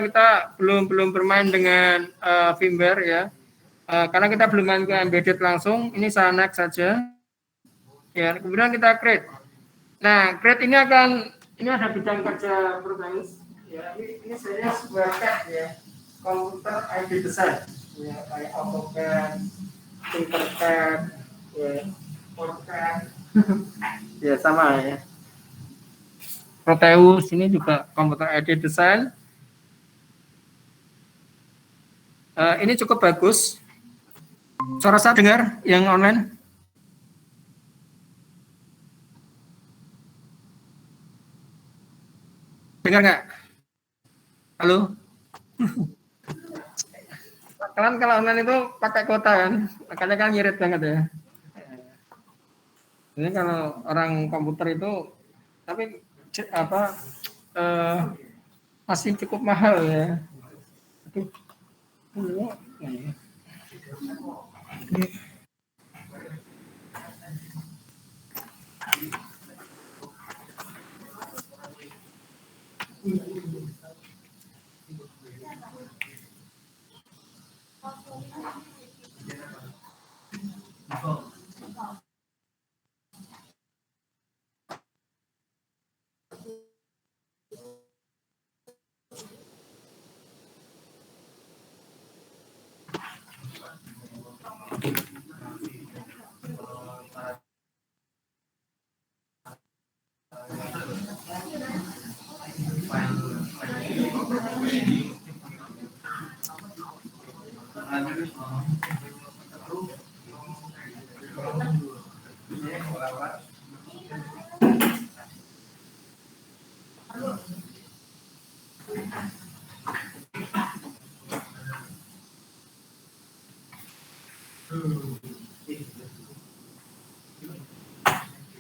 kita belum bermain dengan firmware ya, karena kita belum main ke embedded langsung. Ini saya next saja. Ya, kemudian kita create. Nah, create ini ada bidang kerja Proteus. Ya, ini sebenarnya sebuah CAD ya, komputer ID design. Ya, kayak AutoCAD, Tinkercad, ya, AutoCAD. Ya sama ya. Proteus ini juga komputer ID design. Ini cukup bagus. Suara saya dengar yang online? Dengar nggak? Halo? Kalian kalau online itu pakai kuota kan? Makanya kan ngirit banget ya. Ini kalau orang komputer itu, tapi apa masih cukup mahal ya.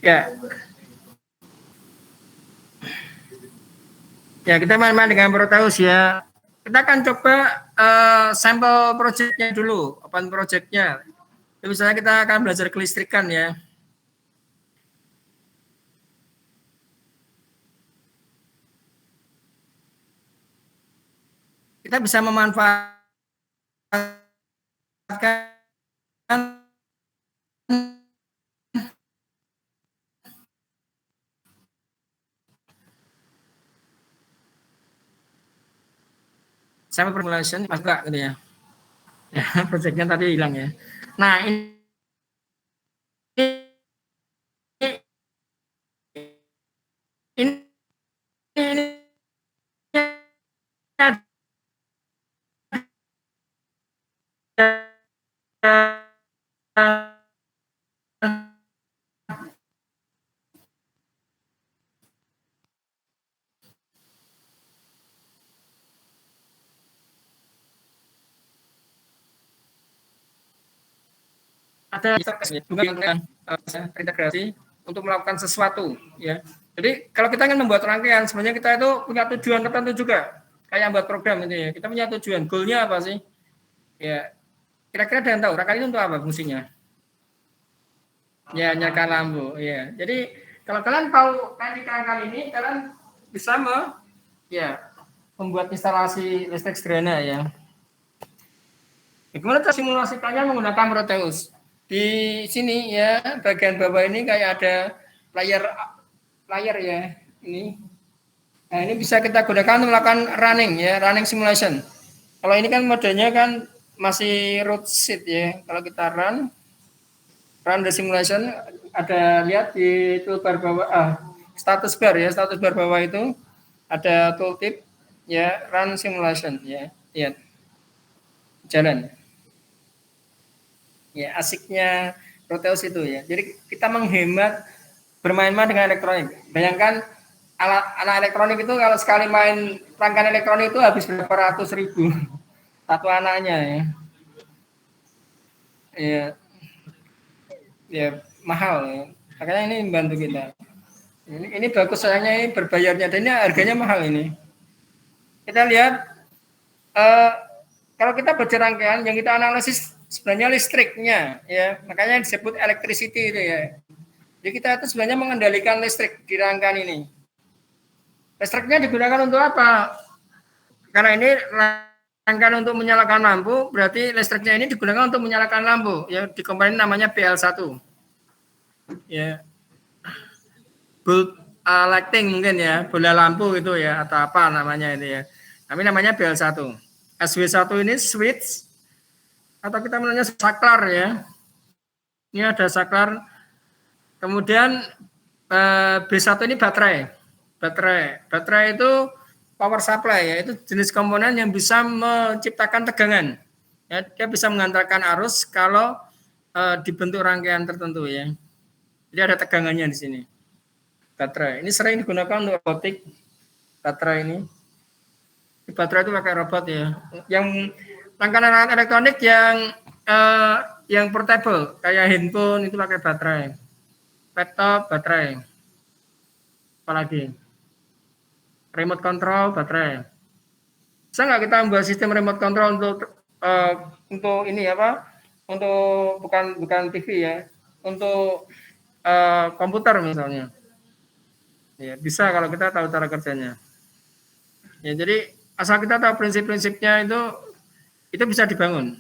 Ya. Ya, kita main-main dengan Proteus ya. Kita akan coba sampel projectnya dulu, open projectnya. Misalnya kita akan belajar kelistrikan ya. Kita bisa memanfaatkan sampai formulation masuk gak gitu ya. Ya, projectnya tadi hilang ya. Nah, ini ada integrasi untuk melakukan sesuatu ya. Jadi kalau kita ingin membuat rangkaian, sebenarnya kita itu punya tujuan tertentu juga. Kayak buat program itu ya. Kita punya tujuan, goalnya apa sih? Ya, kira-kira ada yang tahu rangkaian itu untuk apa fungsinya? Ya, nyalakan lampu. Ya. Jadi kalau kalian tahu teknik rangkaian ini, kalian bisa membuat instalasi listrik sederhana ya. Gimana cara simulasikannya menggunakan Proteus? Di sini ya, bagian bawah ini kayak ada layar ya, ini. Nah, ini bisa kita gunakan untuk melakukan running ya, running simulation. Kalau ini kan modenya kan masih root sheet ya. Kalau kita run the simulation, ada lihat di toolbar bawah, status bar ya, status bar bawah itu ada tooltip ya, run simulation ya, lihat jalan. Ya, asiknya Proteus itu ya. Jadi kita menghemat bermain-main dengan elektronik. Bayangkan anak elektronik itu kalau sekali main rangkaian elektronik itu habis berapa ratus ribu satu anaknya ya. Ya, ya mahal ya. Makanya ini membantu kita. Ini bagus sayangnya ini berbayarnya dan ini harganya mahal ini. Kita lihat kalau kita baca rangkaian yang kita analisis sebenarnya listriknya ya, makanya disebut electricity itu ya. Jadi kita itu sebenarnya mengendalikan listrik di rangkaian ini. Listriknya digunakan untuk apa? Karena ini rangkaian untuk menyalakan lampu, berarti listriknya ini digunakan untuk menyalakan lampu. Ya, di komponen namanya BL1. Ya. Bulb lighting mungkin ya, bola lampu itu ya, atau apa namanya ini ya. Tapi namanya BL1. SW1 ini switch, atau kita namanya saklar ya. Ini ada saklar. Kemudian B1 ini baterai. Baterai itu power supply ya, itu jenis komponen yang bisa menciptakan tegangan. Ya, dia bisa mengantarkan arus kalau dibentuk rangkaian tertentu ya. Jadi ada tegangannya di sini. Baterai. Ini sering digunakan untuk robotik. Baterai ini. Baterai itu pakai robot ya. Yang rangkaian elektronik yang portable kayak handphone itu pakai baterai. Laptop baterai. Apalagi remote control baterai. Bisa nggak kita membuat sistem remote control untuk ini apa? Untuk bukan TV ya, untuk komputer misalnya. Ya, bisa kalau kita tahu cara kerjanya. Ya, jadi asal kita tahu prinsip-prinsipnya itu bisa dibangun.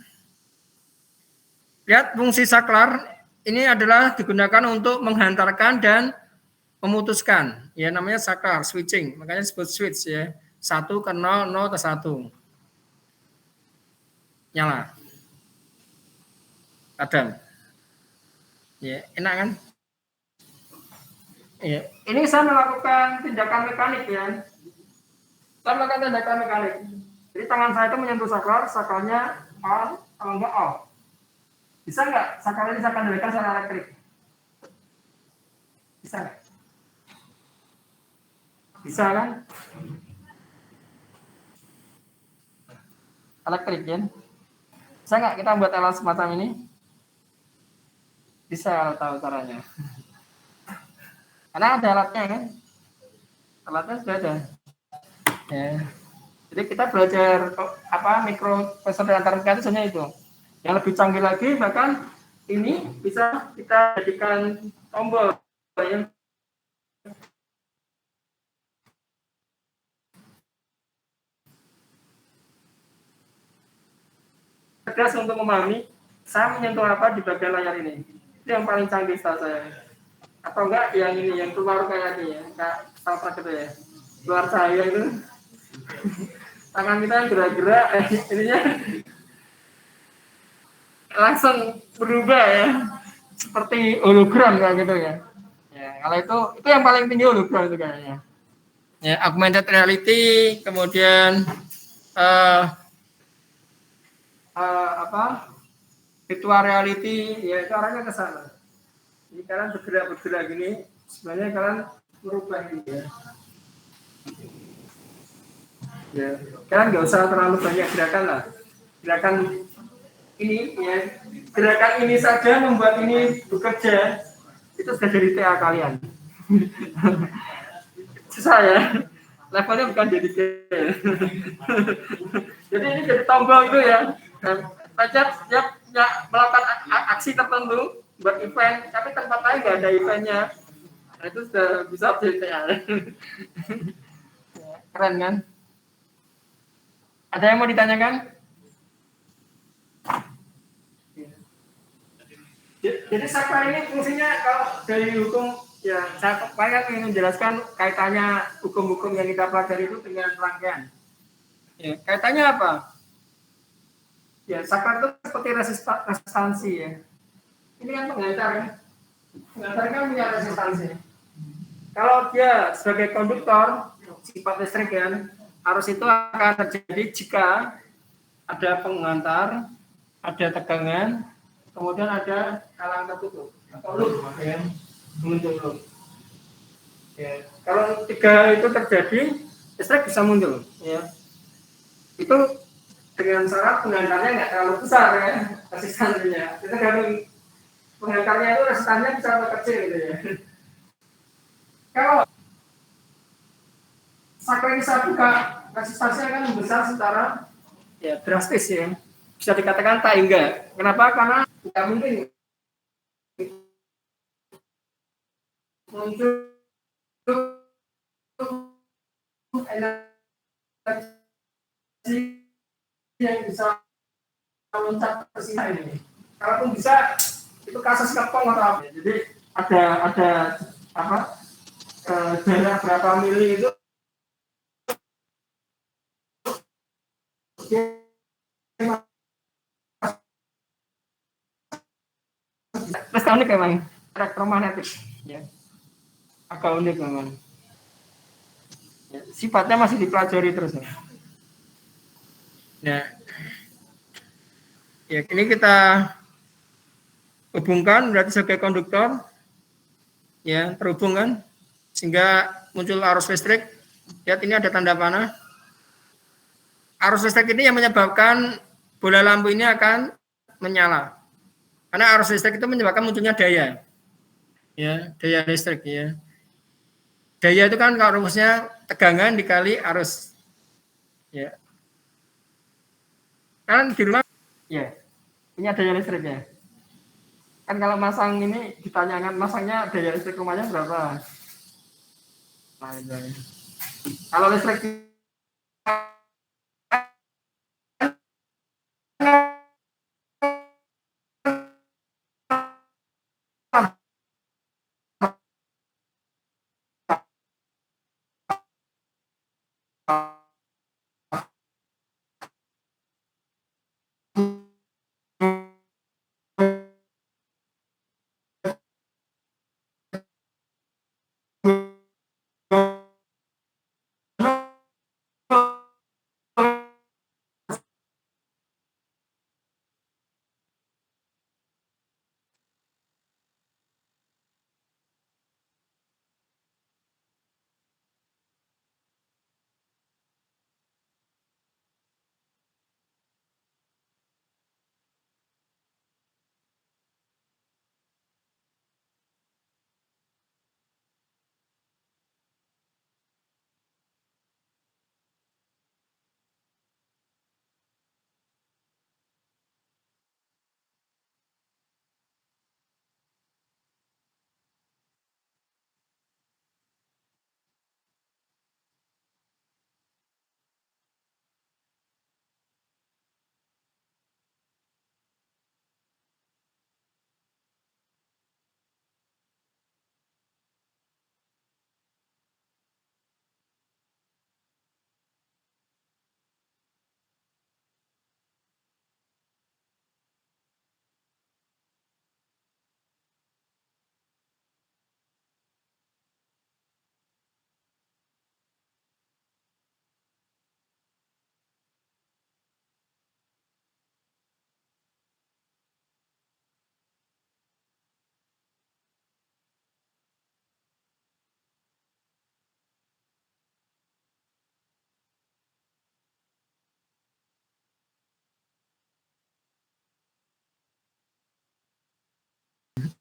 Lihat fungsi saklar ini adalah digunakan untuk menghantarkan dan memutuskan. Ya namanya saklar, switching. Makanya disebut switch ya. 1 ke 0, 0 ke 1. Nyala. Padam. Ya, enak kan? Ya. Ini saya melakukan tindakan mekanik ya. Saya melakukan tindakan mekanik. Jadi tangan saya itu menyentuh saklar, saklarnya on, kalau enggak off. Bisa nggak saklar ini saya kendalikan secara elektrik? Bisa nggak? Bisa kan? Elektrik ya. Bisa nggak kita buat alat semacam ini? Bisa kalau tahu caranya. Karena ada alatnya kan? Alatnya sudah ada. Ya. Jadi kita belajar mikroprosesor dan antar itu hanya itu. Yang lebih canggih lagi bahkan ini bisa kita jadikan tombol ya. Cerdas untuk memahami saya menyentuh apa di bagian layar ini. Itu yang paling canggih setahu saya. Atau enggak yang ini yang keluar kayak ini ya, kayak Star gitu ya. Keluar cahaya itu. Tangan kita gerak-gerak ininya langsung berubah ya. Seperti hologram kayak gitu ya. Ya, kalau itu yang paling tinggi hologram itu kayaknya. Ya, augmented reality, kemudian virtual reality, ya itu arahnya ke sana. Jadi kalian bergerak gini, sebenarnya kalian merubah ini ya. Ya, kalian nggak usah terlalu banyak gerakan lah. Gerakan ini ya, gerakan ini saja membuat ini bekerja, itu sudah dari TA kalian. Susah ya. Levelnya bukan jadi jadi ini jadi tombol itu ya. Pajak ya melakukan aksi tertentu buat event, tapi tempat lain nggak ada eventnya. Nah, itu sudah bisa BTA. Keren kan? Ada yang mau ditanyakan? Jadi saklar ini fungsinya kalau dari hukum ya saya ingin menjelaskan kaitannya hukum-hukum yang kita pelajari itu dengan rangkaian. Ya, kaitannya apa? Ya, saklar itu seperti resistansi ya. Ini kan penghantar ya. Penghantar kan punya resistansi. Kalau dia sebagai konduktor sifat listrik kan, arus itu akan terjadi jika ada penghantar, ada tegangan, kemudian ada kalang tertutup atau loop ya, muncul loop. Ya. Kalau tiga itu terjadi, listrik bisa muncul. Ya. Itu dengan syarat penghantarnya nggak terlalu besar ya, resistansinya. Itu kalau penghantarnya itu resistansinya bisa kecil gitu ya. Kalau saklar ini saya buka, resistansinya kan besar secara ya drastis ya. Bisa dikatakan tak hingga. Kenapa? Karena tidak mungkin muncul energi yang bisa loncat ke sini ini. Kalaupun bisa itu kasus kepong atau apa. Jadi ada apa jarak berapa mili itu terus unik memang elektromagnetik ya, agak unik memang ya, sifatnya masih dipelajari terus ya. Ya ini kita hubungkan berarti sebagai konduktor ya, terhubung kan sehingga muncul arus listrik. Lihat ini ada tanda panah. Arus listrik ini yang menyebabkan bola lampu ini akan menyala. Karena arus listrik itu menyebabkan munculnya daya. Ya, daya listrik ya. Daya itu kan kalau rumusnya tegangan dikali arus. Ya. Kan di rumah ya punya daya listrik ya. Kan kalau masang ini ditanyakan masangnya daya listrik rumahnya berapa? Nah, itu. Kalau listrik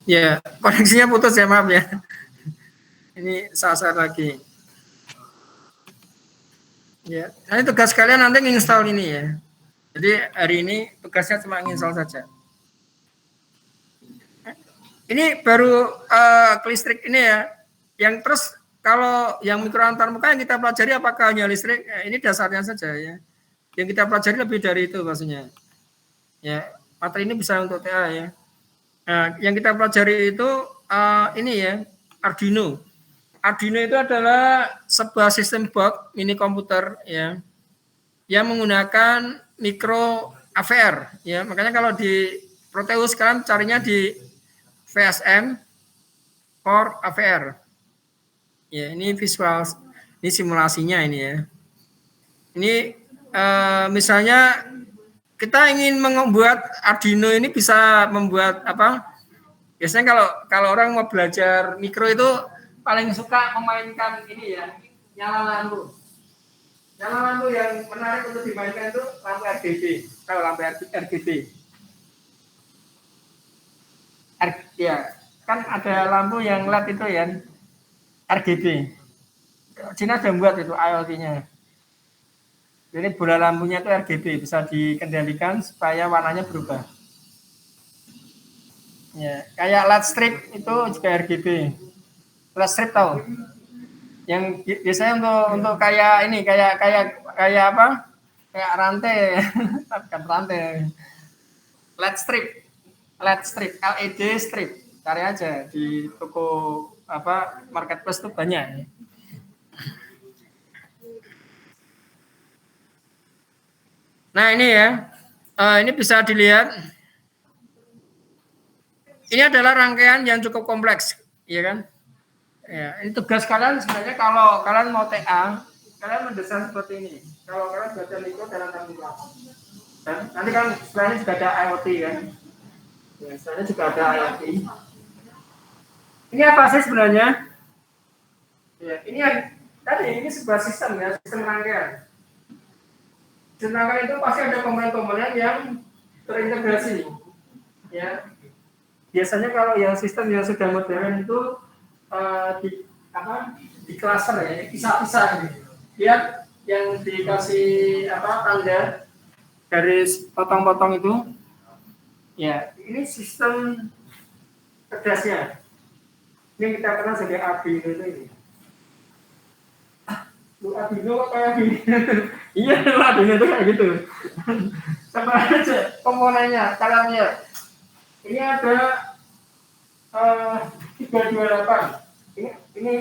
ya koneksinya putus ya, maaf ya. Ini saat lagi. Ya, nah tugas kalian nanti install ini ya. Jadi hari ini tugasnya cuma install saja. Ini baru listrik ini ya. Yang terus kalau yang mikro antarmuka yang kita pelajari apakah hanya listrik? Ini dasarnya saja ya. Yang kita pelajari lebih dari itu maksudnya. Ya, materi ini bisa untuk TA ya. Nah, yang kita pelajari itu ini ya, Arduino. Arduino itu adalah sebuah sistem box mini komputer ya, yang menggunakan mikro AVR ya. Makanya kalau di Proteus sekarang carinya di VSM for AVR. Ya, ini visual, ini simulasinya ini ya. Ini misalnya kita ingin membuat Arduino ini bisa membuat apa? Biasanya kalau orang mau belajar mikro itu paling suka memainkan ini ya, nyala lampu. Nyala lampu yang menarik untuk dimainkan itu lampu RGB. Kalau lampu RGB. Ya, kan ada lampu yang LED itu ya, RGB. Cina sudah buat itu IoT-nya. Jadi bola lampunya itu RGB, bisa dikendalikan supaya warnanya berubah. Ya, kayak LED strip itu juga RGB. LED strip tahu? Yang biasanya untuk kayak ini, kayak apa? kayak rantai, bukan rantai, LED strip, LED strip, cari aja di toko apa marketplace tuh banyak. Nah ini ya, ini bisa dilihat. Ini adalah rangkaian yang cukup kompleks, ya kan? Ya, ini tugas kalian sebenarnya kalau kalian mau TA, kalian mendesain seperti ini. Kalau kalian baca Liko dalam tanggung jawab, dan nanti kan setelahnya juga ada IoT kan? Ya, setelahnya juga ada IoT. Ini apa sih sebenarnya? Ya, ini yang tadi ini sebuah sistem ya, sistem rangkaian. Sistem rangkaian itu pasti ada komponen-komponen yang terintegrasi. Ya, biasanya kalau yang sistem yang sudah modern itu di apa di cluster ya, pisah-pisah gitu. Lihat yang dikasih apa tanda garis potong-potong itu, ya ini sistem cerdasnya. Ini kita kenal sebagai Arduino ini. Lu Arduino kok kayak gini? Iya, Arduino itu kayak gitu. Sama aja komponennya, kalian lihat. Ini ada 328. Ini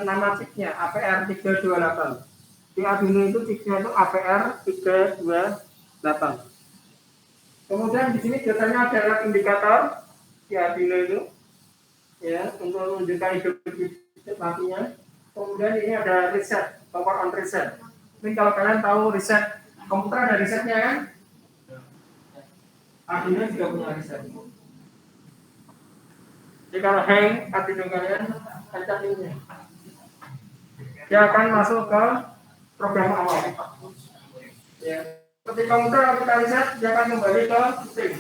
nama chipnya APR 328. Di Arduino itu chipnya itu APR 328. Kemudian di sini biasanya ada indikator di Arduino itu, ya, untuk menunjukkan hidup matinya. Kemudian ini ada reset, power on reset. Ini kalau kalian tahu reset komputer ada resetnya kan? Arduino juga punya reset. Jadi kalau hang Arduino kalian pencet ini, dia akan masuk ke program awal. Ya. Ketika komputer kita reset, dia akan kembali ke setting.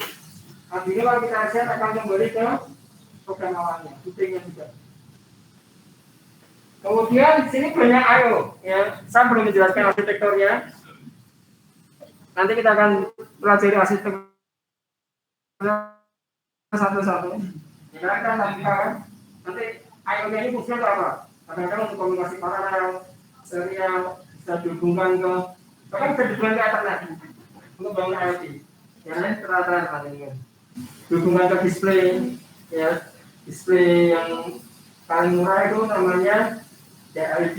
Arduino kalau kita reset akan kembali ke program awalnya, settingnya juga. Kemudian di sini banyak I/O. Ya, saya belum menjelaskan arsitekturnya. Nanti kita akan pelajari arsitektur satu-satu. Ya kan nanti I/O-nya ini fungsinya apa? Kadang-kadang untuk komunikasi paralel, serial, bisa dihubungkan ke, bahkan bisa dihubungkan ke internet untuk bangun IoT. Ya, ini terang-terang ini. Dihubungkan ke display, ya, display yang paling murah itu namanya ya LED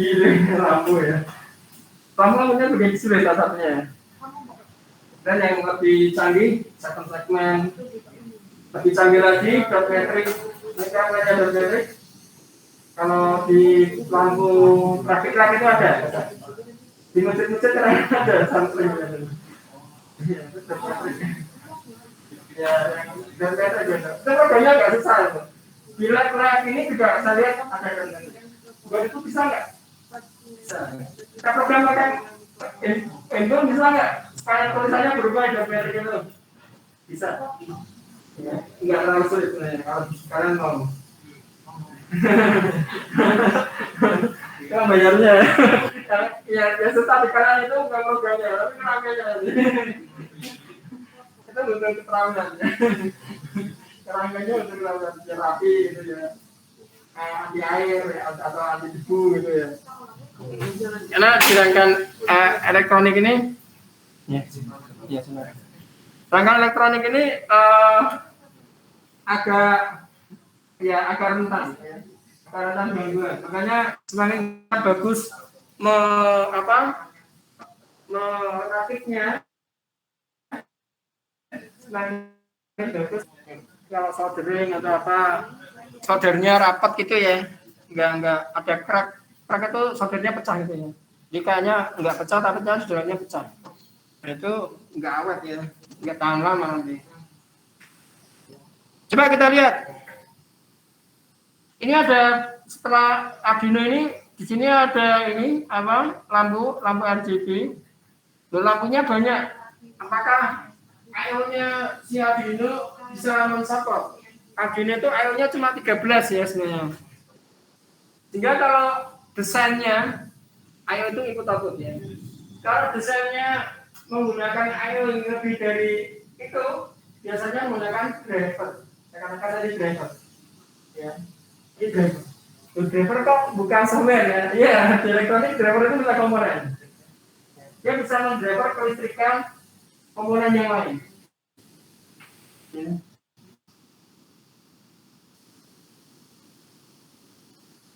lampu ya. Lampunya juga display salah satunya. Dan yang lebih canggih, satu segmen, lebih canggih lagi, dot metrik, mereka punya dot metrik. Kalau di lampu traffic light itu ada, di masjid-masjid kan ada sampling. Ya, dot metrik gitu. Itu programnya nggak susah itu. Di lab ini juga saya lihat ada dot metrik. Buat itu bisa nggak? Bisa. Kita program pakai Windows bisa nggak? Kayak tulisannya berubah dot metrik itu. Bisa. Ya, nggak terlalu sulit sebenarnya kalau kalian mau. Kan bayarnya ya biasa tapi kalian itu bukan programnya tapi kerangkanya itu butuh keterangan kerangkanya untuk melakukan terapi gitu ya, anti air ya, atau anti debu gitu ya, karena sedangkan elektronik ini ya sebenarnya rangkaian elektronik ini agak rentan ya. Rentan gangguan. Makanya semakin bagus merakitnya, semakin bagus. Kalau soldering atau apa, soldernya rapat gitu ya, nggak ada crack itu soldernya pecah gitu ya. Jikanya nggak pecah tapi soldernya pecah, itu nggak awet ya, nggak tahan lama nanti. Coba kita lihat. Ini ada setelah Arduino ini di sini ada ini apa lampu RGB. Lampunya banyak. Apakah I/O-nya si Arduino bisa mensupport? Arduino itu I/O-nya cuma 13 ya sebenarnya. Sehingga kalau desainnya I/O itu ikut output ya. Kalau desainnya menggunakan I/O yang lebih dari itu, biasanya menggunakan driver. Saya katakan tadi driver. Ya. Driver kok bukan software ya? Iya, di elektronik driver itu bisa komponen. dia bisa mendriver kelistrikan komponen yang lain. Ya.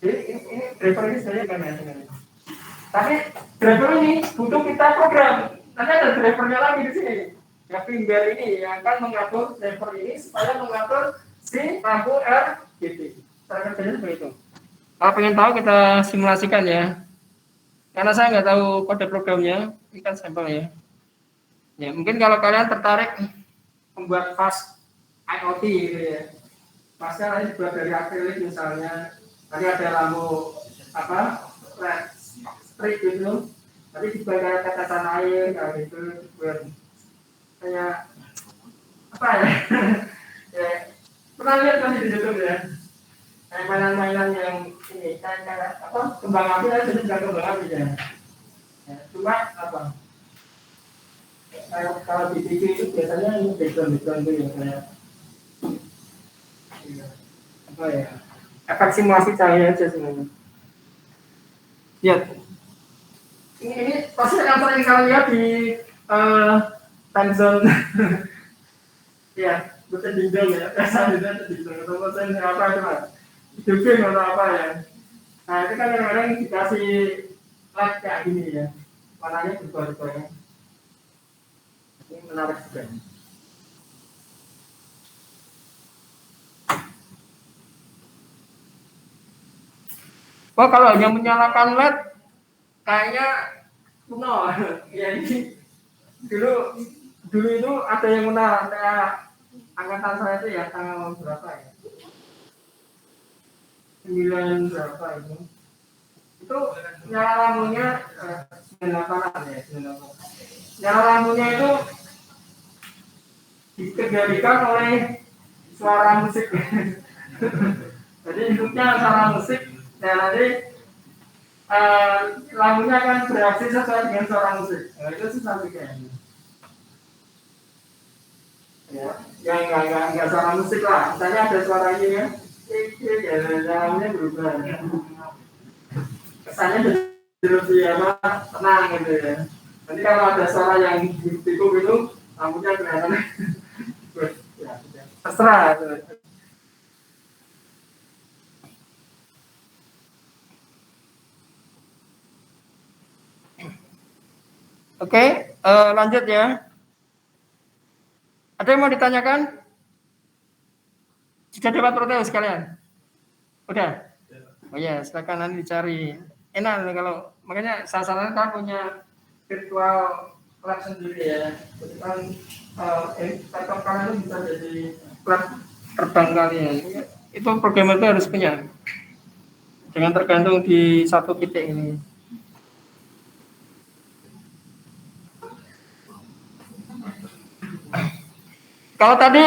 Jadi ini driver ini sebenarnya kan ya. Tapi driver ini butuh kita program. Nanti ada drivernya lagi di sini. Ya finger ini yang akan mengatur driver ini supaya mengatur si lampu RGB. Cara kerjanya seperti itu. Kalau pengen tahu kita simulasikan ya. Karena saya nggak tahu kode programnya, ini kan sampel ya. Ya mungkin kalau kalian tertarik membuat fast IoT gitu ya. Pasnya nanti dibuat dari akrilik misalnya. Tadi ada lampu apa? LED strip gitu. Tadi dibuat kayak tetesan air kayak gitu, dibuat kayak apa ya? Ya pernah lihat kan di YouTube ya? Kayak mainan-mainan yang ini kayak apa? Kembang api lah, jadi bukan kembang api ya. Ya, cuma apa? Kalau di TV itu biasanya ini background itu ya kayak apa ya? Efek simulasi cahaya aja sebenarnya. Lihat. Ini pasti yang sering kalian lihat di time zone. Ya, bukan dinding ya. Saya tidak dinding atau bukan apa itu mas. Dinding atau apa ya. Nah itu kan kadang-kadang dikasih light kayak gini ya. Warnanya berubah-ubah ya. Ini menarik juga. Oh kalau hanya menyalakan LED kayaknya kuno. Ya ini dulu itu ada yang menang kayak angkatan saya itu ya tanggal berapa ya? 9 berapa itu nyala lampunya 98 ya 98. Nyala lampunya itu dikendalikan oleh suara musik. Jadi inputnya suara musik dan nanti lampunya akan bereaksi sesuai dengan suara musik. Nah, itu susah juga. Ya, yang nggak suara musik lah. Misalnya ada suara ini ya, lampunya berubah. Kesannya jadi apa tenang gitu ya. Nanti kalau ada suara yang tikuk itu, lampunya kelihatan. Ya, terserah. Oke, lanjut ya. Ada yang mau ditanyakan? Sudah dapat Proteus kalian? Udah? Oh ya, silakan nanti dicari. Enak kalau makanya sasaran kan punya virtual lab sendiri ya. Jadi kan laptop kalian itu bisa jadi lab terbang kalian. Itu programmer itu harus punya. Dengan tergantung di satu titik ini. Kalau tadi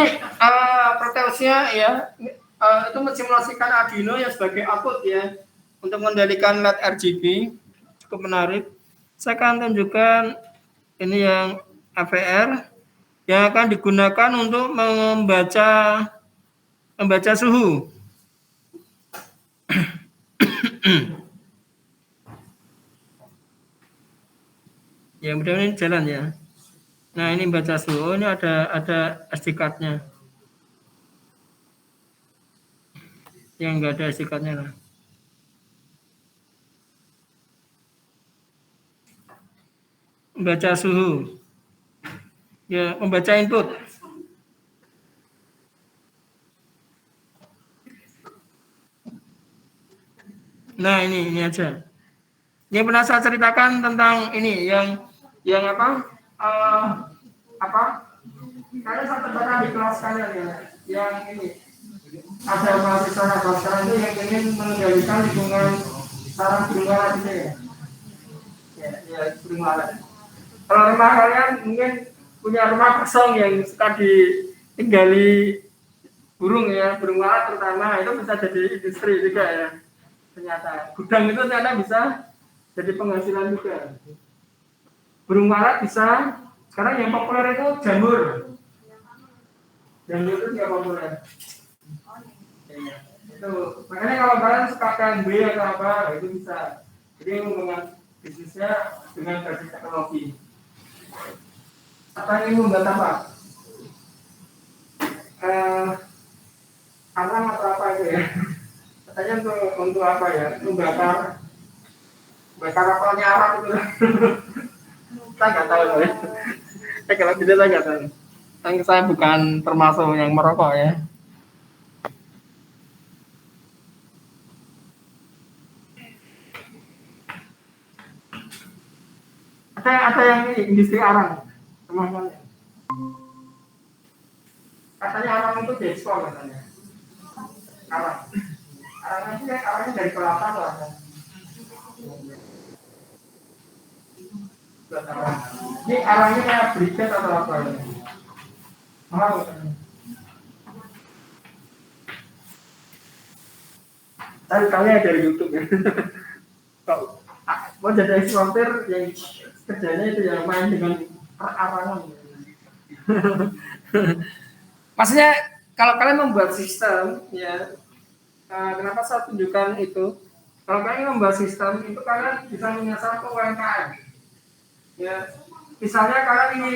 Proteusnya ya itu mensimulasikan Arduino ya sebagai output ya untuk mengendalikan LED RGB, cukup menarik. Saya akan tunjukkan ini yang AVR yang akan digunakan untuk membaca suhu. Ya mudah-mudahan ini jalan ya. Nah ini baca suhu, ini ada SD card-nya. Yang enggak ada SD card-nya lah. Membaca suhu. Ya, membaca input. Nah ini aja. Yang pernah saya ceritakan tentang ini yang apa? Kalian satu pernah di kelas kalian ya, yang ini ada mahasiswa sekarang itu yang ingin mengendalikan lingkungan sarang burung walet itu ya. Ya burung walet. Kalau rumah kalian mungkin punya rumah kosong yang suka ditinggali burung ya, burung walet terutama itu bisa jadi industri juga ya. Ternyata gudang itu ternyata bisa jadi penghasilan juga. Burung walet bisa. Sekarang yang populer itu jamur. Jamur itu nggak populer. Itu makanya kalau kalian suka KMB atau apa itu bisa. Jadi bisnisnya dengan gaji teknologi. Apa ini membuat apa? Alarm atau apa itu ya? Katanya untuk apa ya? Untuk bakar kapalnya Arab itu. Saya nggak tahu ya. Saya kalau tidak saya nggak tahu. Saya bukan termasuk yang merokok ya. Ada yang ini, industri arang, teman-teman. Katanya arang itu diekspor katanya. Arang. Arangnya dari kelapa lah. Ini arangnya kayak briket atau apa ini? Mahal katanya. Saya tahunya dari YouTube ya. Kok mau jadi eksportir yang kerjanya itu yang main dengan perarangan. Maksudnya kalau kalian membuat sistem ya, kenapa saya tunjukkan itu? Kalau kalian membuat sistem itu kalian bisa menyasar ke UMKM. Ya, misalnya kalian ini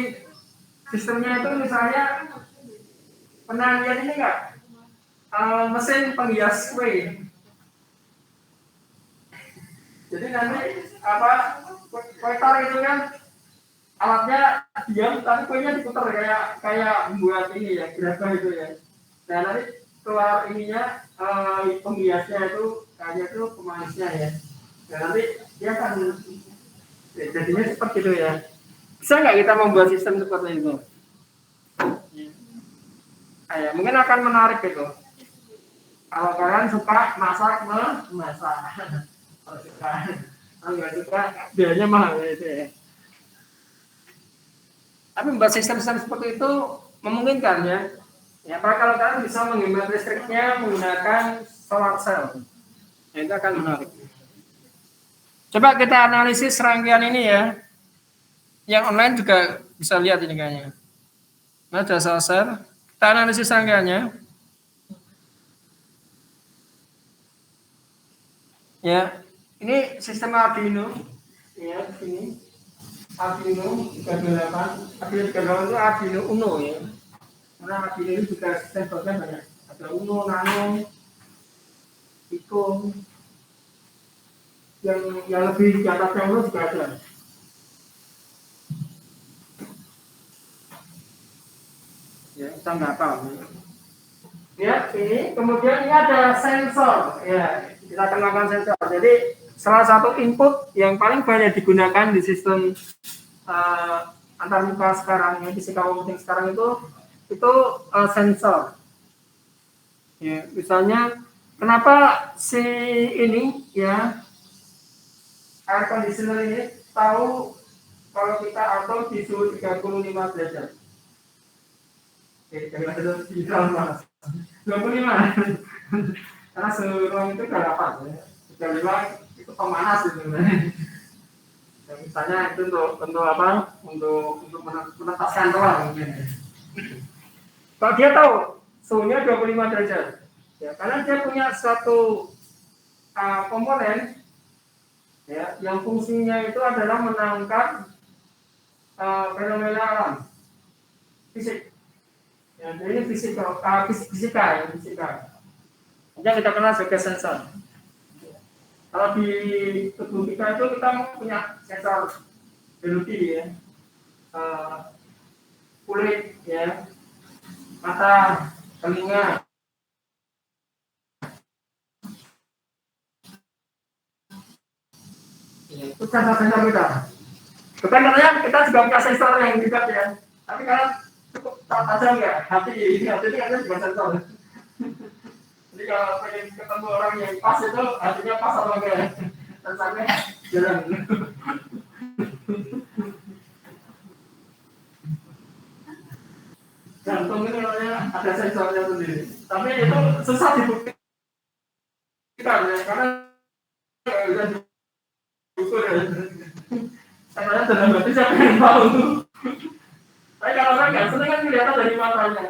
sistemnya itu misalnya pernah lihat ini enggak? Mesin penghias kue. Jadi nanti apa kue tar itu kan alatnya diam tapi kuenya diputar kayak buat ini ya gerabah itu ya. Nah nanti keluar ininya penghiasnya itu kayak itu pemanisnya ya. Nah nanti dia akan jadinya seperti itu ya. Bisa nggak kita membuat sistem seperti itu? Ya, mungkin akan menarik itu. Kalau kalian suka masak, memasak. Kalau nggak suka, biayanya mahal itu ya. Tapi membuat sistem-sistem seperti itu memungkinkan ya. Ya, kalau kalian bisa menghemat listriknya menggunakan solar cell, ya, itu akan menarik. Coba kita analisis rangkaian ini ya. Yang online juga bisa lihat ini kayaknya. Nah, ada solar cell. Kita analisis rangkaiannya. Ya, ini sistem Arduino. Ya, sini. Arduino 38. Arduino 38 itu Arduino Uno ya. Karena Arduino ini juga sistem bagian banyak. Ada Uno, Nano, Pico. Yang lebih di atasnya Uno juga ada. Ya, kita nggak tahu. Ya, ini kemudian ini ada sensor. Ya, kita kenalkan sensor. Jadi salah satu input yang paling banyak digunakan di sistem antarmuka sekarang, ya, fisika komputing sekarang itu sensor. Ya, misalnya kenapa si ini ya air conditioner ini tahu kalau kita auto di suhu 35 derajat. Oke, jangan ada di dalam mas. 25. Karena suhu ruang itu berapa ya? 35 itu pemanas gitu. Ya, misalnya itu untuk apa? Untuk menetaskan ruang mungkin. Kalau dia tahu suhunya 25 derajat, ya, karena dia punya suatu komponen ya, yang fungsinya itu adalah menangkap fenomena alam fisik. Ya, jadi ini fisika ya, fisika. Yang kita kenal sebagai sensor. Kalau di tubuh kita itu kita punya sensor biologi ya, kulit ya, mata, telinga. Ya, itu sensor-sensor kita. Bukan katanya kita juga punya sensor yang dekat ya, tapi kalau cukup tahu aja enggak, hati itu katanya juga sensor. Jadi kalau pengen ketemu orang yang pas itu hatinya pas apa enggak, sensornya jalan. Jantung itu namanya ada sensornya sendiri, tapi itu susah dibuktikan ya, karena nggak bisa diukur ya. Katanya dalam hati siapa yang tahu. Tapi kalau orang nggak seneng kan kelihatan dari matanya.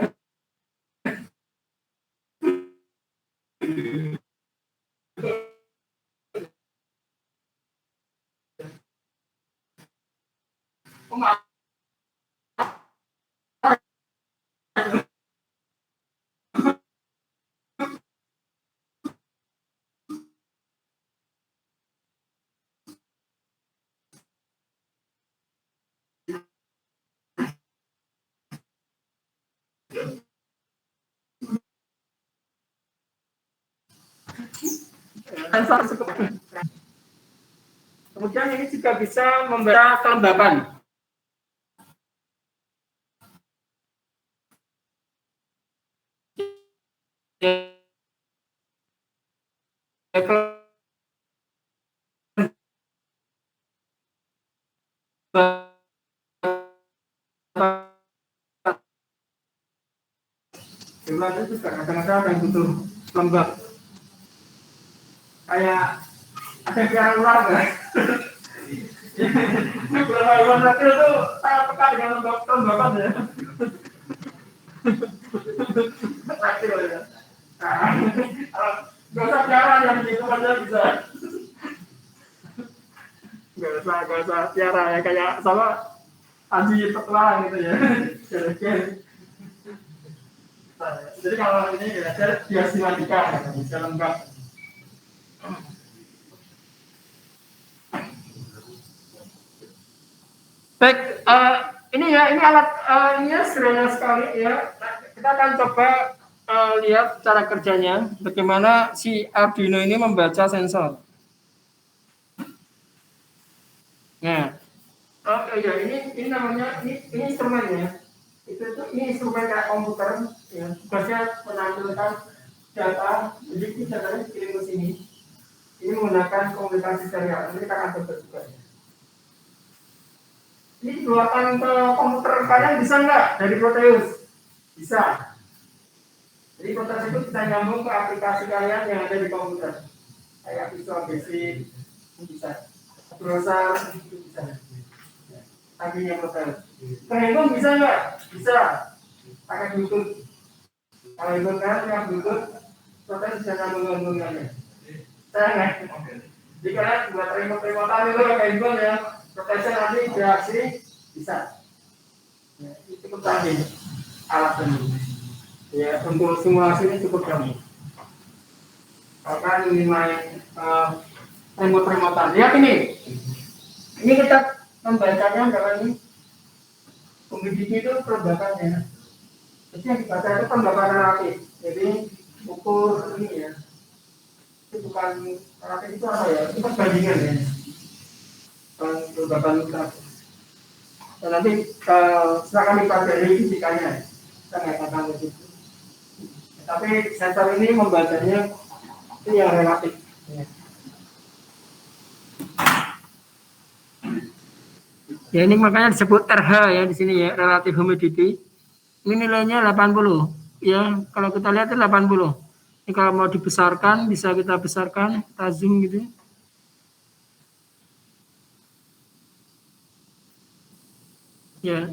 sensor cukup. Kemudian ini juga bisa membaca kelembapan. Jumlahnya juga kadang-kadang ada yang butuh lembab. Kayak ada yang ular nggak? Beberapa hewan kecil itu sangat peka dengan kelembapan ya. Kecil ya. Nggak usah piara yang gitu aja bisa. Nggak usah piara ya, kayak sama anjing petualang gitu ya. Jadi kalau ini ya dia silatika, bisa lengkap. Baik, ini ya, ini alat ini sederhana sekali ya. Kita akan coba lihat cara kerjanya, bagaimana si Arduino ini membaca sensor. Nah, ya ini namanya ini instrumen ya. Ini instrumen kayak komputer ya. Tugasnya menampilkan data, jadi ini datanya dikirim ke sini. Ini menggunakan komunikasi serial. Ini kita akan coba juga. Ini dikeluarkan ke komputer kalian bisa nggak dari Proteus? Bisa. Jadi Proteus itu bisa nyambung ke aplikasi kalian yang ada di komputer. Kayak Visual Basic, bisa. Browser, itu bisa. Akhirnya Proteus. Ke handphone bisa nggak? Bisa. Pakai Bluetooth. Kalau handphone kan yang Bluetooth, Proteus bisa nyambung kalian. Saya nggak. Jadi kalian buat remote-remotean itu pakai handphone ya. Proteusnya nanti bereaksi bisa. Ya, itu cukup canggih alat ini. Ya, untuk simulasi ini cukup canggih. Akan ini main remote-remotean. Lihat ini. Ini kita membacanya dengan ini. Pembidiknya itu pelembapannya. Jadi yang dibaca itu pelembapan relatif. Jadi ukur ini ya. Itu bukan relatif itu apa ya? Itu perbandingan ya. Pelembapan relatif. Dan nanti silakan dipelajari fisikanya. Kita nggak akan ke situ. Tapi sensor ini membacanya itu yang relatif. Ya. Ya ini makanya disebut RH ya di sini ya, relative humidity. Ini nilainya 80. Ya, kalau kita lihat itu 80. Ini kalau mau dibesarkan bisa kita besarkan, kita zoom gitu. Ya.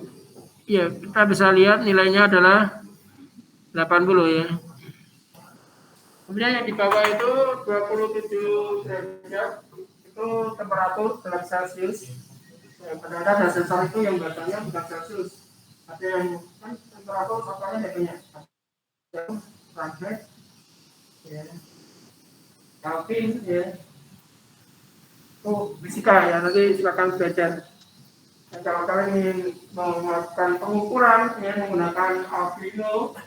Ya, kita bisa lihat nilainya adalah 80 ya. Kemudian yang di bawah itu 27 derajat itu temperatur dalam Celcius. Ternyata ada sensor itu yang bacanya bukan Celcius. Ada yang kan temperatur contohnya ada banyak. Fahrenheit, ya, Kelvin, ya. Oh, fisika ya. Nanti silakan belajar. Dan kalau kalian ingin melakukan pengukuran ya menggunakan Arduino,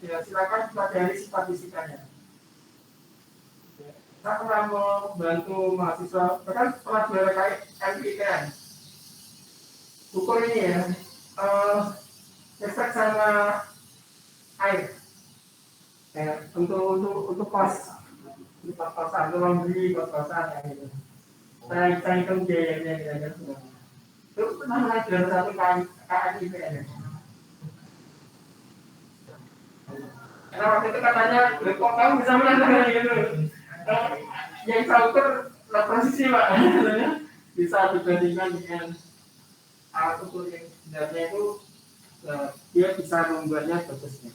ya silakan pelajari sifat fisikanya. Saya pernah membantu mahasiswa, bahkan setelah belajar kayak MITN, ukur ini ya, efek sama air, ya, untuk kos-kosan, untuk membeli kos-kosan kayak gitu. Saya hitung biayanya kira-kira semua. Itu namanya juara satu KMITN. Karena waktu itu katanya, kok kamu bisa menang gitu. Yang saya ukur presisi Pak, bisa dibandingkan dengan alat ukur yang sebenarnya itu dia bisa membuatnya bagusnya.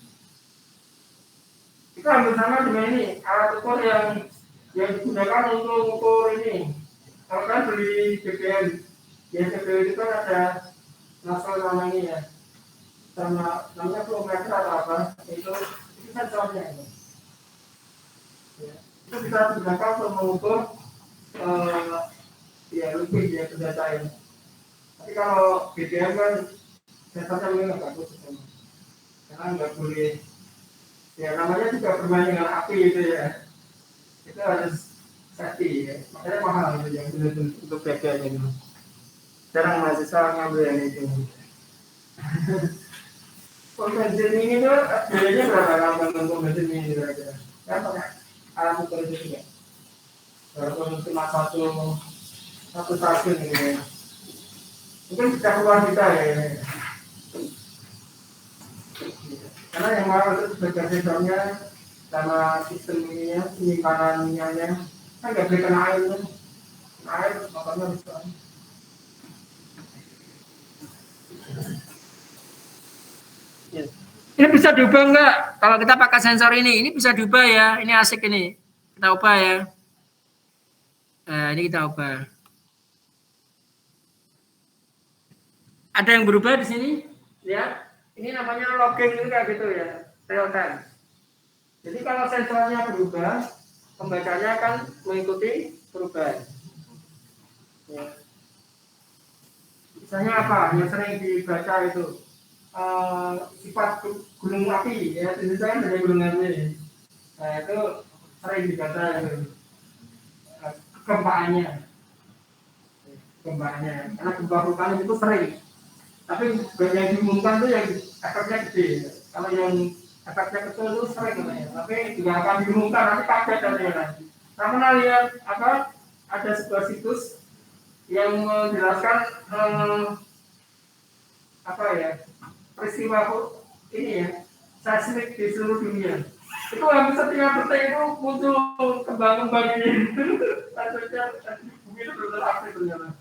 Itu hampir sama dengan ini alat ukur yang digunakan untuk ukur ini. Kalau kan beli BBM, ya BBM itu kan ada nasal namanya ya, sama namanya kilometer atau apa, itu kan contohnya ini. Ya. Itu bisa digunakan untuk mengukur ya lebih ya benda cair. Tapi kalau BBM kan dasarnya memang nggak bagus karena nggak boleh ya namanya juga bermain dengan api gitu ya, itu harus safety ya, makanya mahal itu yang untuk BPN itu. Jarang mahasiswa ngambil yang itu. Pom bensin ini tuh biayanya berapa kalau pom bensin ini kira-kira? Ya pakai alat ukur itu juga. Walaupun cuma satu stasiun ini ya. Mungkin bisa keluar kita ya. Karena yang mahal itu sebagai sistemnya sama sistem ininya, penyimpanan minyaknya kan nggak boleh kena air kan. Air makanya bisa. Ini bisa diubah nggak? Kalau kita pakai sensor ini bisa diubah ya. Ini asik ini. Kita ubah ya. Nah, ini kita ubah. Ada yang berubah di sini? Ya. Ini namanya logging ini kayak gitu ya. Real time. Jadi kalau sensornya berubah, pembacanya akan mengikuti perubahan. Ya. Misalnya apa? Yang sering dibaca itu sifat gunung api ya, itu kan dari gunung api. Nah itu sering dibaca itu kegempaannya, karena gempa vulkanik itu sering. Tapi yang diumumkan itu yang efeknya gede. Kalau yang efeknya kecil itu sering namanya. Tapi juga akan diumumkan nanti kaget katanya. Saya pernah lihat ada sebuah situs yang menjelaskan peristiwa ini ya, seismik di seluruh dunia. Itu hampir setiap detik itu muncul kembang-kembang ini. Bumi itu benar aktif ternyata.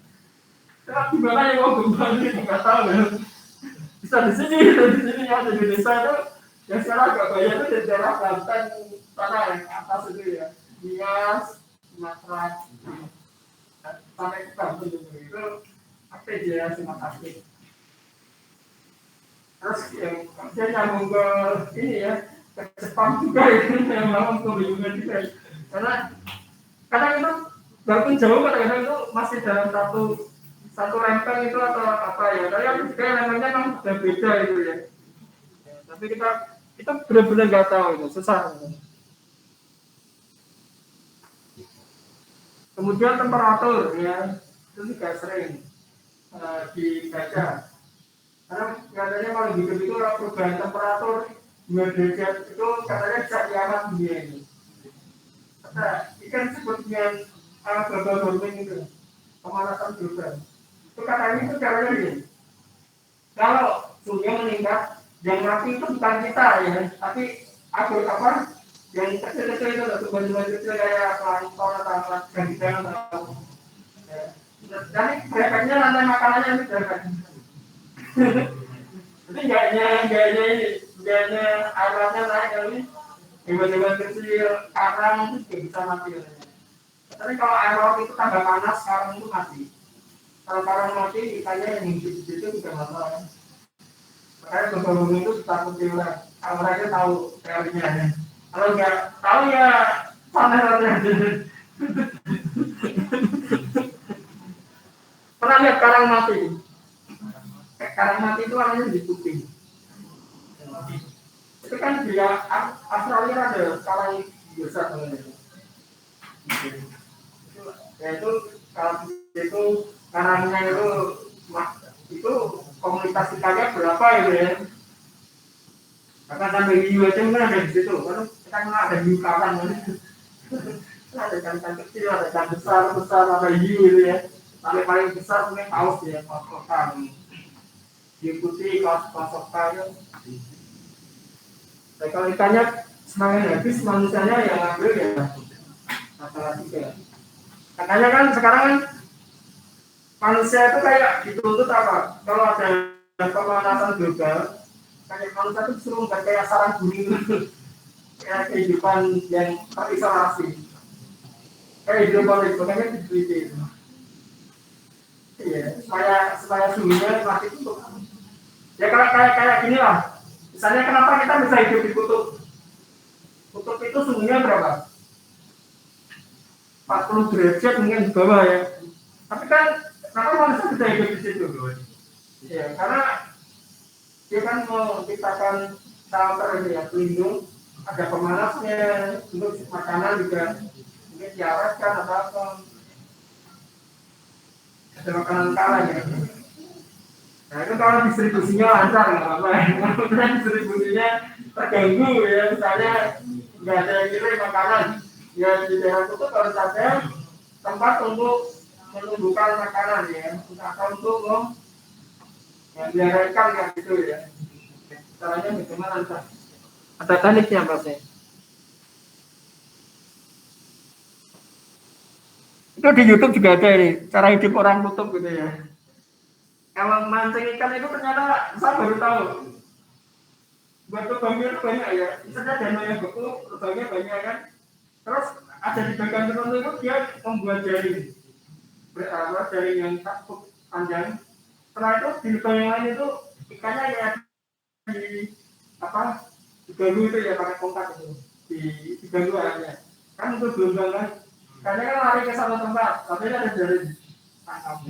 Tapi gimana yang mau kembang ini nggak tahu ya. Bisa di sini ya, di Indonesia itu yang sekarang agak banyak itu di daerah Banten tanah yang atas itu ya, Nias, Sumatera, sampai ke Banten itu aktif ya, sangat aktif. Terus yang dia nyambung ke ini ya, ke Jepang juga itu yang memang kebingungan juga. Karena kadang itu walaupun jauh kadang-kadang itu masih dalam satu lempeng itu atau apa ya. Tapi yang juga lempengnya memang sudah beda itu ya. Tapi kita benar-benar nggak tahu itu, susah. Kemudian temperatur ya, itu juga sering dibaca. Karena katanya kalau hidup itu perubahan temperatur 2 derajat itu katanya bisa kiamat dunia ini. Kata ikan sebut dengan global warming itu, pemanasan global. Itu katanya itu caranya ini. Kalau suhunya meningkat, yang mati itu bukan kita ya, tapi yang kecil-kecil itu loh, tumbuhan-tumbuhan kecil kayak plankton atau ganggang atau dan efeknya rantai makanannya itu efek. Jadi gayanya airnya naik kali, hewan-hewan kecil, karang itu juga bisa mati. Tapi kalau air laut itu tambah panas, karang itu mati. Kalau karang mati, ikannya yang hidup itu juga masalah. Makanya global itu ditakuti orang. Kalau mereka tahu teorinya. Kalau nggak tahu ya panas aja. Pernah lihat karang mati? Karang mati itu warnanya di kuping. Itu kan di Australia ada karang biasa namanya. Ya itu kalau itu karangnya itu komunitas ikannya berapa ya? Karena sampai hiu aja kan ada di situ, kan kita ada hiu karang kan. Ada ikan kecil, ada ikan besar, ada hiu gitu ya. Paling besar mungkin paus ya, paus lokal. Diikuti paus-paus nah, kalau ikannya semakin habis, manusianya yang ngambil ya masalah juga. Katanya kan sekarang kan manusia itu kayak dituntut apa? Kalau ada pemanasan global, kayak manusia itu disuruh membuat kayak sarang burung kayak kehidupan yang terisolasi. Kayak hidroponik, makanya diteliti. Iya, supaya suhunya masih tutup. Ya kayak gini lah. Misalnya kenapa kita bisa hidup di kutub? Kutub itu suhunya berapa? 40 derajat mungkin di bawah ya. Tapi kan kenapa manusia bisa hidup di situ? Ya, karena dia kan menciptakan shelter ini ya, pelindung, ada pemanasnya, untuk makanan juga mungkin diarahkan atau apa, ada makanan kalah ya. Nah itu kalau distribusinya lancar nggak apa-apa. Kalau distribusinya terganggu ya, misalnya nggak ada yang kirim makanan, ya di daerah itu harus ada tempat untuk menumbuhkan makanan ya, atau untuk biarkan ya gitu ya. Caranya bagaimana Pak? Ada tekniknya Pak? Itu di YouTube juga ada ini, cara hidup orang kutub gitu ya. Kalau mancing ikan itu ternyata saya baru tahu. Batu bambu itu banyak ya, misalnya danau yang beku, lubangnya banyak kan. Terus ada di bagian tertentu itu dia membuat jaring, jaring yang cukup panjang. Setelah itu di lubang yang lain itu ikannya ya di apa diganggu itu ya pakai kontak itu diganggu airnya kan itu belum banget karena kan lari ke satu tempat tapi ada jaring tangkap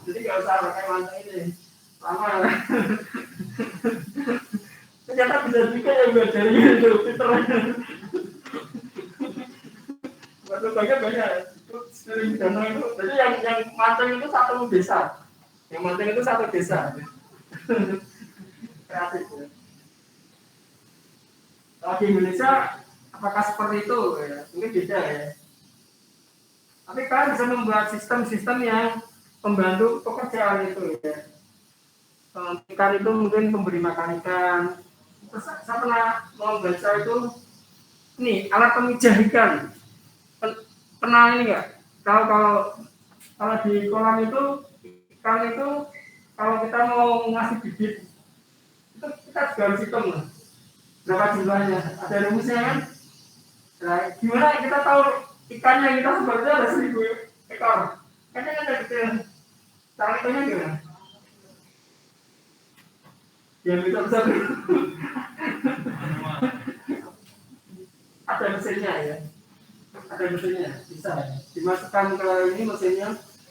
jadi nggak usah pakai mantel ini lama ternyata bisa juga ya buat jaring itu pinter waktu banyak itu sering danau itu jadi yang mantel itu satu desa yang mantel itu satu desa kreatif ya. Kalau di Indonesia apakah seperti itu ya? Mungkin beda ya. Tapi kalian bisa membuat sistem-sistem yang membantu pekerjaan itu ya. Ikan itu mungkin memberi makan ikan. Terus saya pernah membaca itu nih alat pemijah ikan. Pernah ini enggak? Kalau di kolam itu ikan itu kalau kita mau ngasih bibit itu kita juga harus hitung lah. Berapa jumlahnya? Ada rumusnya kan? Nah, gimana kita tahu ikannya kita sebenarnya ada 1000 ekor? Ikannya kan ada detail. Cara hitungnya gimana? Ya bisa ada mesinnya ya. Ada mesinnya, bisa ya. Dimasukkan ke ini mesinnya.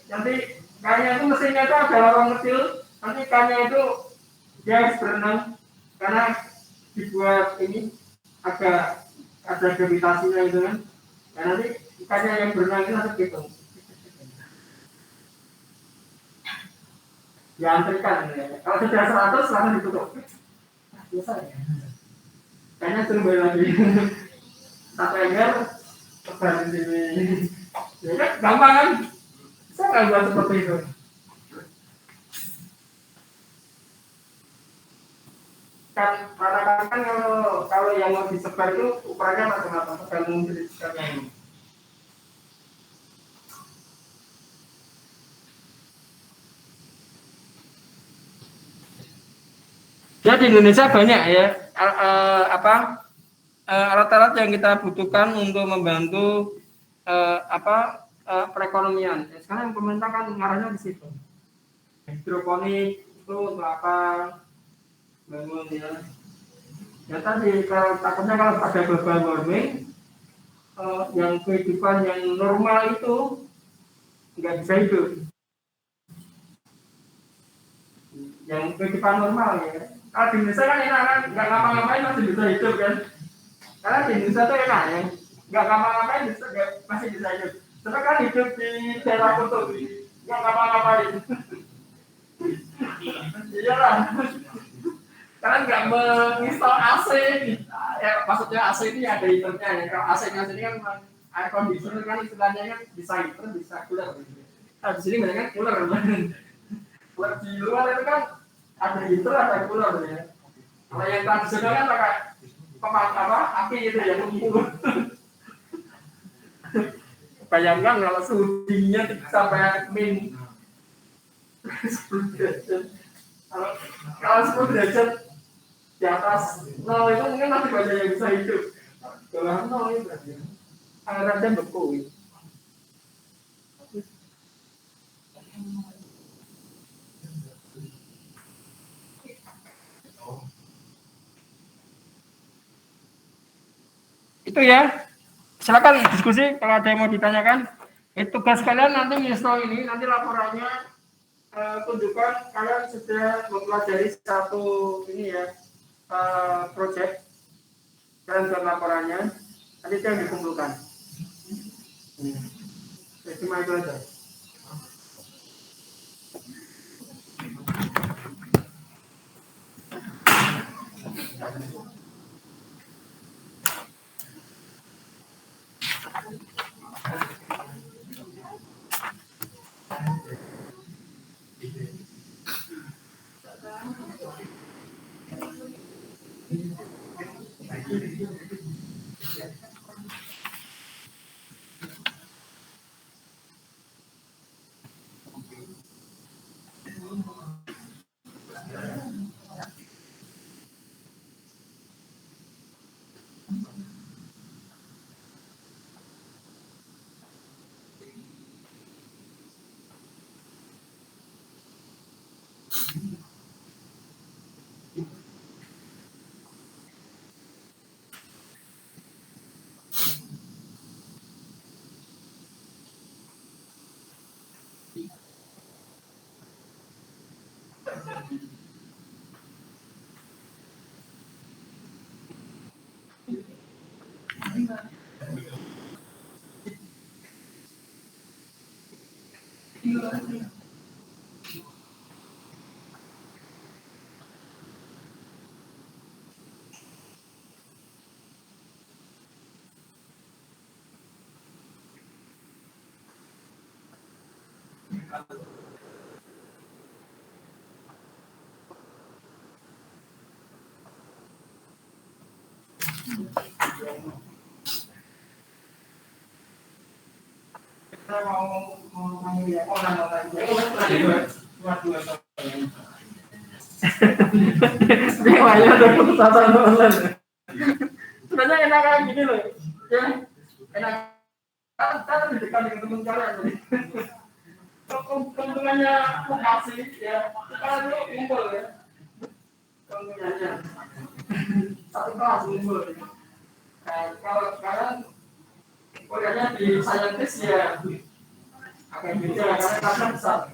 Nanti ikannya itu mesinnya itu ada lubang kecil. Nanti ikannya itu dia harus berenang karena dibuat ini agak ada gravitasinya itu kan. Ya nanti ikannya yang berenang itu harus gitu. Diantrikan ya. Kalau sudah 100 langsung ditutup. Biasa ya. Kayaknya suruh balik lagi. Satu ember tebar di sini. Ya kan gampang kan? Bisa nggak buat seperti itu? Kan karena kan kalau yang mau disebar itu ukurannya macam-macam tergantung jenis ikannya ini. Ya di Indonesia banyak ya alat-alat yang kita butuhkan untuk membantu perekonomian. Ya, sekarang pemerintah kan ngarahnya di situ. Hidroponik itu untuk apa? Bangun ya. Ya tadi kalau takutnya kalau ada global warming, yang kehidupan yang normal itu nggak bisa hidup. Yang kehidupan normal ya. Kalau di Indonesia kan enak kan, nggak ngapa-ngapain masih bisa hidup kan. Karena di Indonesia tuh enak ya, nggak ngapa-ngapain masih bisa hidup. Tapi kan hidup di daerah kutub, nggak ngapa-ngapain. Iya lah. Karena nggak menginstal AC, ya maksudnya AC ini ada heaternya ya. Kalau AC-nya sini kan air conditioner kan istilahnya kan bisa heater, bisa cooler. Nah di sini banyak kan cooler. Cooler di luar itu kan ada heater, ada cooler ya. Kalau yang tradisional kan pakai api itu ya kumpul. Bayangkan kalau suhu dinginnya sampai min 10 derajat. Kalau 10 derajat di atas 0 itu mungkin masih banyak yang bisa hidup. Kalau 0 itu berarti airnya beku. Itu ya. Silakan diskusi kalau ada yang mau ditanyakan. Tugas kalian nanti install ini, nanti laporannya tunjukkan kalian sudah mempelajari satu ini ya project. Kalian buat laporannya, nanti itu yang dikumpulkan. Cuma itu aja. Kita mau ya orang Dewanya ada keputusan online. Sebenarnya enak kayak gini loh, ya enak kan dekat dengan teman kalian. Keuntungannya lokasi ya, sekarang itu kumpul ya. Keuntungannya satu kelas kumpul. Kalau sekarang kuliahnya di saintis ya agak beda karena besar.